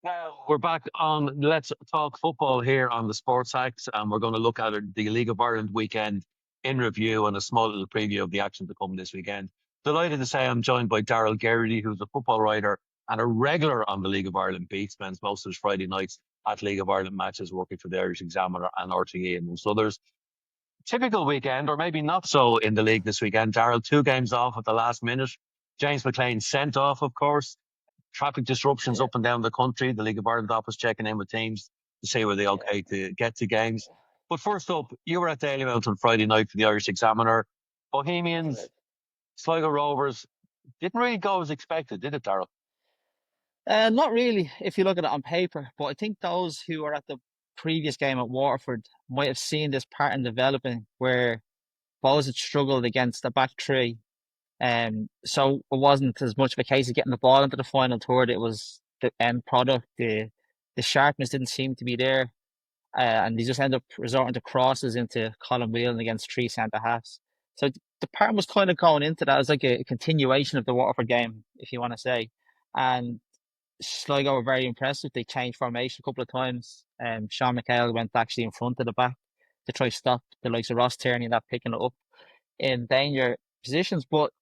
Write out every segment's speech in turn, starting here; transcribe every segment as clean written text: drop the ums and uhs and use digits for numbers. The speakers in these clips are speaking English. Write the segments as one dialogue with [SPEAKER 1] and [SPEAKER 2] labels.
[SPEAKER 1] Now we're back on Let's Talk Football here on the Sports Acts, and we're going to look at the League of Ireland weekend in review and a small little preview of the action to come this weekend. Delighted to say I'm joined by Daryl Geraghty, who's a football writer and a regular on the League of Ireland beat, spends most of his Friday nights at League of Ireland matches working for the Irish Examiner and RTE and so there's typical weekend, or maybe not so in the league this weekend. Daryl, two games off at the last minute. James McLean sent off, of course. Traffic disruptions
[SPEAKER 2] Yeah.
[SPEAKER 1] up and down the country. The League of Ireland office checking in with teams to see were they
[SPEAKER 2] Yeah.
[SPEAKER 1] okay to get to games. But first up, you were at Dalymount on Friday night for the Irish Examiner. Bohemians,
[SPEAKER 2] Correct.
[SPEAKER 1] Sligo Rovers didn't really go as expected, did it, Daryl?
[SPEAKER 2] Not really, if you look at it on paper, but I think those who were at the previous game at Waterford might have seen this pattern developing where Bohs had struggled against the back three. So it wasn't as much of a case of getting the ball into the final third. It was the end product. The sharpness didn't seem to be there. And they just ended up resorting to crosses into Colin Whelan against three centre halves. So the pattern was kind of going into that as like a continuation of the Waterford game, if you want to say. And Sligo were very impressive. They changed formation a couple of times. Sean McHale went actually in front of the back to try stop the likes of Ross Tierney and that picking it up in danger positions. But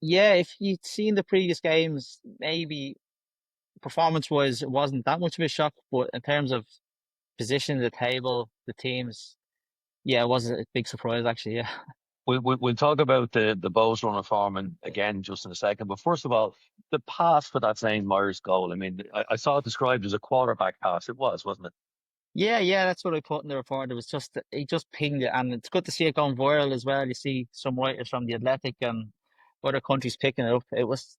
[SPEAKER 2] yeah, if you'd seen the previous games, maybe performance wise, it wasn't that much of a shock. But in terms of position, the table, the teams, yeah, it was a big surprise actually. Yeah.
[SPEAKER 1] We'll talk about the Bows runner form and again just in a second. But first of all, the pass for that St. Myers goal. I mean, I saw it described as a quarterback pass. It was, wasn't it?
[SPEAKER 2] Yeah, yeah, that's what I put in the report. It was just he just pinged it, and it's good to see it going viral as well. You see some writers from the Athletic and other countries picking it up. It's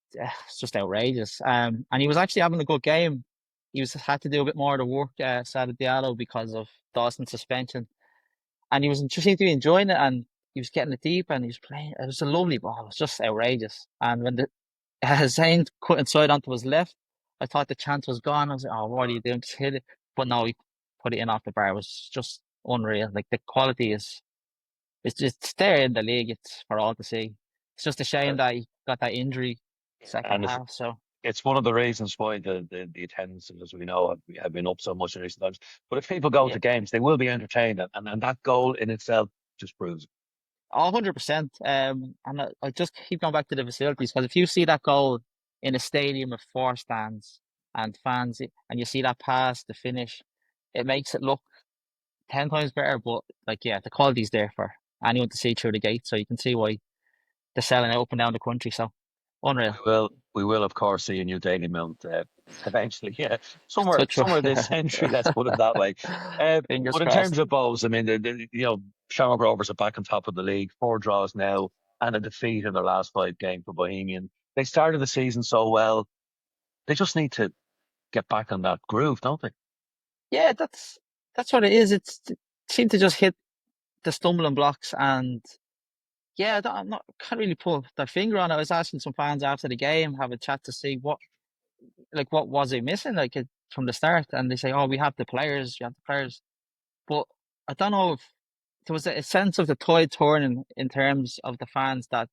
[SPEAKER 2] just outrageous. And he was actually having a good game. He was had to do a bit more of the work, Sada Diallo, because of Dawson's suspension, and he was just seemed to be enjoying it, and he was getting it deep, and he was playing. It was a lovely ball. It was just outrageous. And when the Zayn cut inside onto his left, I thought the chance was gone. I was like, oh, what are you doing? Just hit it. But no, he put it in off the bar. It was just unreal. Like the quality is, it's just it's there in the league. It's for all to see. It's just a shame
[SPEAKER 1] Uh,
[SPEAKER 2] that he got that injury second
[SPEAKER 1] and
[SPEAKER 2] half. So
[SPEAKER 1] it's one of the reasons why the attendance, as we know, have been up so much in recent times. But if people go
[SPEAKER 2] yeah,
[SPEAKER 1] to games, they will be entertained, and that goal in itself just proves it.
[SPEAKER 2] 100%. And I just keep going back to the facilities because if you see that goal in a stadium of four stands and fans, and you see that pass, the finish, it makes it look 10 times better. But like, yeah, the quality's there for anyone to see through the gate. So you can see why they're selling out up and down the country. So unreal.
[SPEAKER 1] We will, of course, see a new Daily Mount eventually. Yeah, somewhere,
[SPEAKER 2] Touch wood.
[SPEAKER 1] somewhere this century. Let's put it that way.
[SPEAKER 2] Fingers
[SPEAKER 1] But in
[SPEAKER 2] crossed.
[SPEAKER 1] terms of Bows, I mean, Shamrock Rovers are back on top of the league, four draws now, and a defeat in their last five games for Bohemian. They started the season so well. They just need to get back on that groove, don't they?
[SPEAKER 2] Yeah, that's what it is. It seemed to just hit the stumbling blocks, and yeah, I'm not can't really put their finger on it. I was asking some fans after the game, have a chat to see what was they missing from the start, and they say, "Oh, we have the players, you have the players," but I don't know if there was a sense of the tide turning in terms of the fans that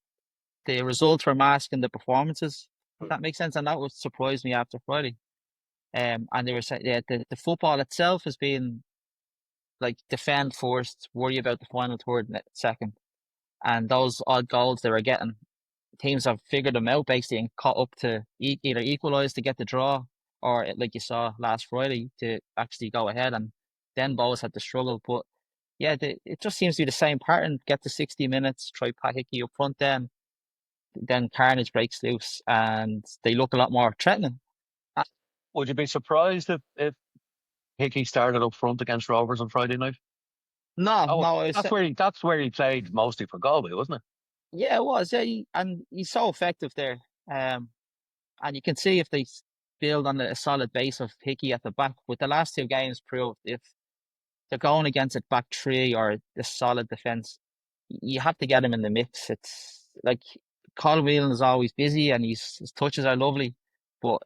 [SPEAKER 2] the results were masking the performances. If that makes sense, and that would surprise me after Friday. And they were saying, yeah, the football itself has been like defend first, worry about the final third second, and those odd goals they were getting, teams have figured them out basically and caught up to either equalise to get the draw, or like you saw last Friday to actually go ahead, and then Bows had to struggle. But yeah, it just seems to be the same pattern. Get to 60 minutes, try Pat Hickey up front, then carnage breaks loose, and they look a lot more threatening.
[SPEAKER 1] Would you be surprised if Hickey started up front against Rovers on Friday night?
[SPEAKER 2] No,
[SPEAKER 1] Oh,
[SPEAKER 2] no,
[SPEAKER 1] that's where he played mostly for Galway, wasn't it?
[SPEAKER 2] yeah, it was. Yeah, and he's so effective there. Um, and you can see if they build on a solid base of Hickey at the back. With the last two games proved if they're going against a back three or a solid defense, you have to get him in the mix. It's like Colin Whelan is always busy and his touches are lovely, but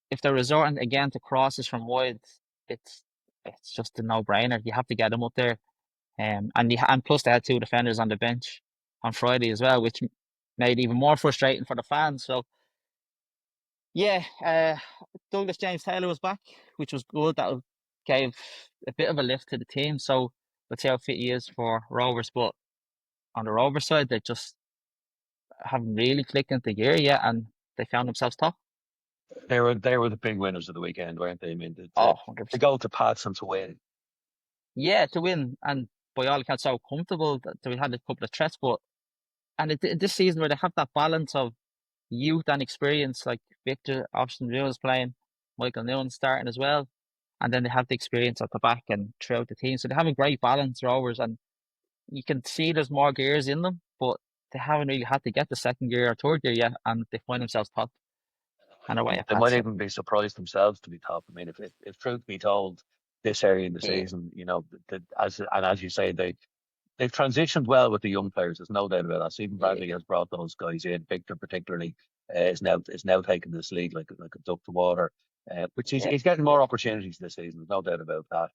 [SPEAKER 2] if they're resorting again to crosses from wide, it's it's just a no brainer. You have to get him up there. And plus they had two defenders on the bench on Friday as well, which made it even more frustrating for the fans. So Yeah, Douglas James Taylor was back, which was good. That gave a bit of a lift to the team. So let's see how fit he is for Rovers. But on the Rovers side, they just haven't really clicked into gear yet, and they found themselves top.
[SPEAKER 1] They were the big winners of the weekend, weren't they? I mean,
[SPEAKER 2] Oh,
[SPEAKER 1] to
[SPEAKER 2] 100%.
[SPEAKER 1] go to Pats and to win.
[SPEAKER 2] Yeah, to win, and by all accounts, so comfortable that we had a couple of threats. But and this season where they have that balance of youth and experience, like Victor Austin was playing, Michael Noon starting as well, and then they have the experience at the back and throughout the team. So they have a great balance, Rovers, and you can see there's more gears in them, but they haven't really had to get the second gear or third gear yet, and they find themselves top and away at
[SPEAKER 1] They might
[SPEAKER 2] Pats. So
[SPEAKER 1] even be surprised themselves to be top. I mean, if truth be told, this area in the
[SPEAKER 2] yeah,
[SPEAKER 1] season, as you say, they've transitioned well with the young players. There's no doubt about that. Stephen
[SPEAKER 2] yeah,
[SPEAKER 1] Bradley has brought those guys in. Victor, particularly, is now taking this league like a duck to water, which
[SPEAKER 2] yeah,
[SPEAKER 1] he's getting more opportunities this season. There's no doubt about that.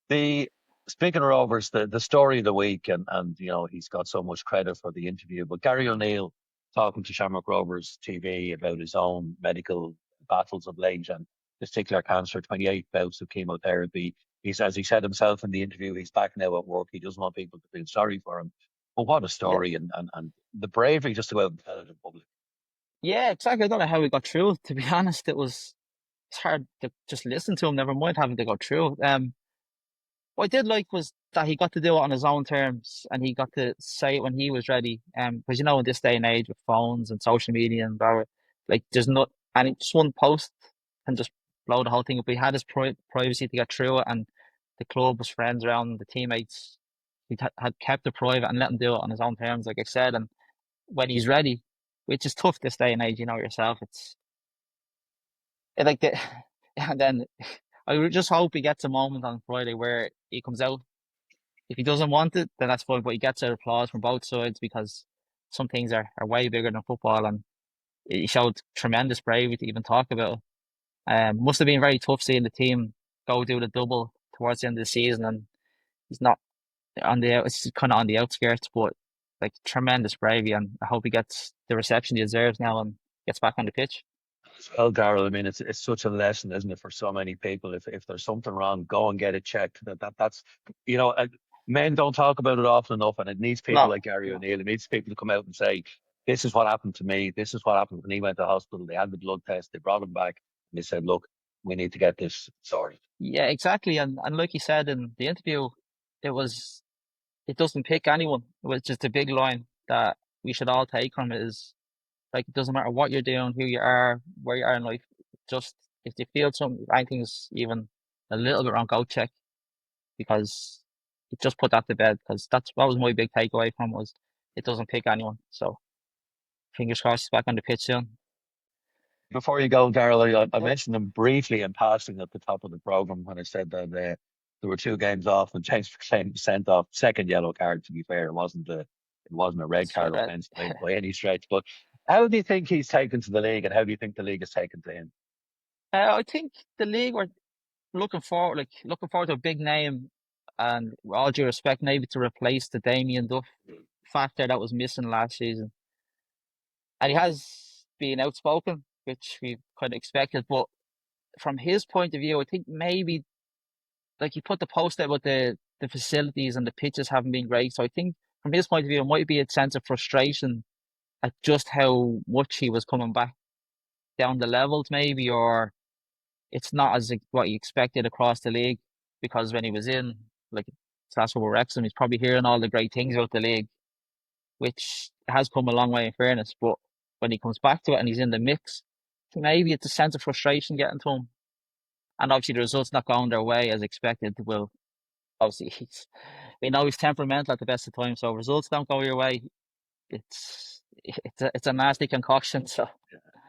[SPEAKER 1] The Speaking of Rovers, the story of the week, and he's got so much credit for the interview. But Gary O'Neill talking to Shamrock Rovers TV about his own medical battles of late and testicular cancer, 28 bouts of chemotherapy. As he said himself in the interview, he's back now at work. He doesn't want people to feel sorry for him. But what a
[SPEAKER 2] yeah.
[SPEAKER 1] story, and the bravery just to go out and tell it in public.
[SPEAKER 2] Yeah, exactly. I don't know how we got through. To be honest, it's hard to just listen to him. Never mind having to go through. What I did like was that he got to do it on his own terms and he got to say it when he was ready. Because in this day and age with phones and social media and blah, blah, like there's not, and it just one post can just blow the whole thing up. He had his privacy to get through it, and the club, his friends around, the teammates, he had kept it private and let him do it on his own terms, like I said. And when he's ready, which is tough this day and age, yourself, like the, and then I would just hope he gets a moment on Friday where he comes out. If he doesn't want it, then that's fine. But he gets an applause from both sides because some things are way bigger than football, and he showed tremendous bravery to even talk about it. Must have been very tough seeing the team go do the double towards the end of the season, and he's not it's kind of on the outskirts, but like tremendous bravery, and I hope he gets the reception he deserves now and gets back on the pitch.
[SPEAKER 1] Well, Daryl, I mean, it's such a lesson, isn't it, for so many people? If there's something wrong, go and get it checked. That's you know, uh, men don't talk about it often enough, and it needs people
[SPEAKER 2] No,
[SPEAKER 1] like Gary
[SPEAKER 2] no.
[SPEAKER 1] O'Neill. It needs people to come out and say, "This is what happened to me. This is what happened when he went to hospital. They had the blood test. They brought him back, and they said, look, we need to get this sorted."
[SPEAKER 2] Yeah, exactly. And like you said in the interview, it was it doesn't pick anyone. It was just a big line that we should all take from it is like it doesn't matter what you're doing, who you are, where you are in life. Just if you feel something, if anything's even a little bit wrong, go check because it just put that to bed. Because that was my big takeaway from was it doesn't pick anyone. So fingers crossed he's back on the pitch soon.
[SPEAKER 1] Before you go, Daryl, I
[SPEAKER 2] Yeah,
[SPEAKER 1] mentioned them briefly in passing at the top of the program when I said that there were two games off and James McClean was sent off. Second yellow card, to be fair, it wasn't a red
[SPEAKER 2] straight
[SPEAKER 1] card
[SPEAKER 2] red.
[SPEAKER 1] offence by any stretch. But how do you think he's taken to the league, and how do you think the league has taken to him?
[SPEAKER 2] I think the league were looking forward to a big name, and with all due respect, maybe to replace the Damien Duff factor that was missing last season. And he has been outspoken, which we kind of expected. But from his point of view, I think maybe like he put the post out about the facilities and the pitches haven't been great. So I think from his point of view, it might be a sense of frustration at just how much he was coming back down the levels, maybe, or it's not as what you expected across the league. Because when he was in, like that's what Wrexham, he's probably hearing all the great things about the league, which has come a long way in fairness. But when he comes back to it and he's in the mix, maybe it's a sense of frustration getting to him. And obviously the results not going their way as expected will obviously we know he's temperamental at the best of times, so results don't go your way. It's a nasty concoction. So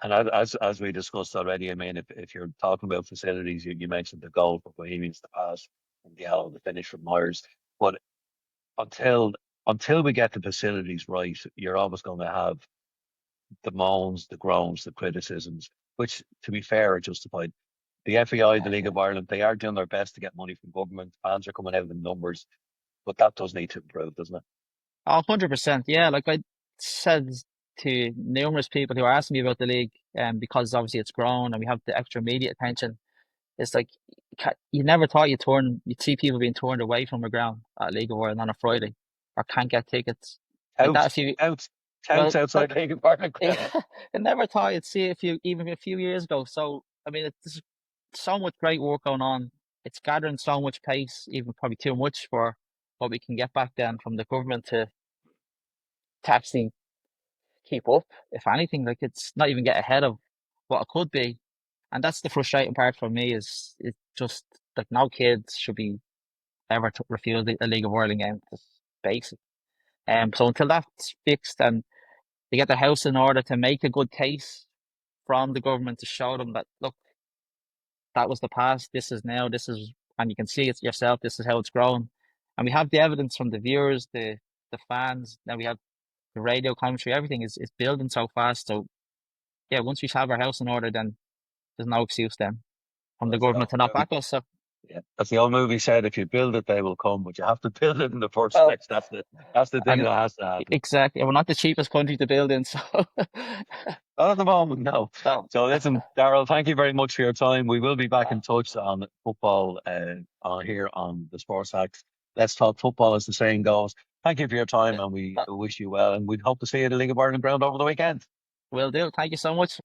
[SPEAKER 1] And as we discussed already, I mean, if you're talking about facilities, you mentioned the goal for Bohemians, the pass from Diallo, the finish from Myers. But until until we get the facilities right, you're always going to have the moans, the groans, the criticisms, which, to be fair, are justified. The FAI, the
[SPEAKER 2] yeah,
[SPEAKER 1] League
[SPEAKER 2] yeah.
[SPEAKER 1] of Ireland, they are doing their best to get money from government. Fans are coming out in numbers, but that does need to improve, doesn't it?
[SPEAKER 2] 100%. Yeah, like I said to numerous people who are asking me about the league, because obviously it's grown and we have the extra media attention. It's like you never thought you'd see people being turned away from the ground at League of Ireland on a Friday, or can't get tickets like that.
[SPEAKER 1] Out,
[SPEAKER 2] A few
[SPEAKER 1] out,
[SPEAKER 2] well,
[SPEAKER 1] counts outside Hagan Park ground.
[SPEAKER 2] I never thought you'd see it even a few years ago. So I mean, it's so much great work going on. It's gathering so much pace, even probably too much for what we can get back then from the government to actually keep up. If anything, like it's not even get ahead of what it could be, and that's the frustrating part for me. Is it's just like no kids should be ever refused a League of Ireland game. It's basic. So until that's fixed and they get their house in order to make a good case from the government to show them that look, that was the past, this is now, this is, and you can see it yourself, this is how it's grown. And we have the evidence from the viewers, the fans, now we have the radio commentary, everything is building so fast. So yeah, once we have our house in order, then there's no excuse then from the
[SPEAKER 1] That's the
[SPEAKER 2] government
[SPEAKER 1] old
[SPEAKER 2] to not
[SPEAKER 1] movie.
[SPEAKER 2] back us. So
[SPEAKER 1] Yeah, that's the old movie said. If you build it, they will come, but you have to build it in the first
[SPEAKER 2] well,
[SPEAKER 1] place. That's the thing
[SPEAKER 2] and
[SPEAKER 1] that has to happen.
[SPEAKER 2] exactly, we're not the cheapest country to build in, so
[SPEAKER 1] Not at the moment, no.
[SPEAKER 2] no,
[SPEAKER 1] So listen, Daryl, thank you very much for your time. We will be back
[SPEAKER 2] uh,
[SPEAKER 1] in touch on football on here on the Sports Hacks. Let's talk football, as the saying goes. Thank you for your time, and we
[SPEAKER 2] uh,
[SPEAKER 1] wish you well. And we hope to see you at the League of Ireland ground over the weekend.
[SPEAKER 2] will do. Thank you so much.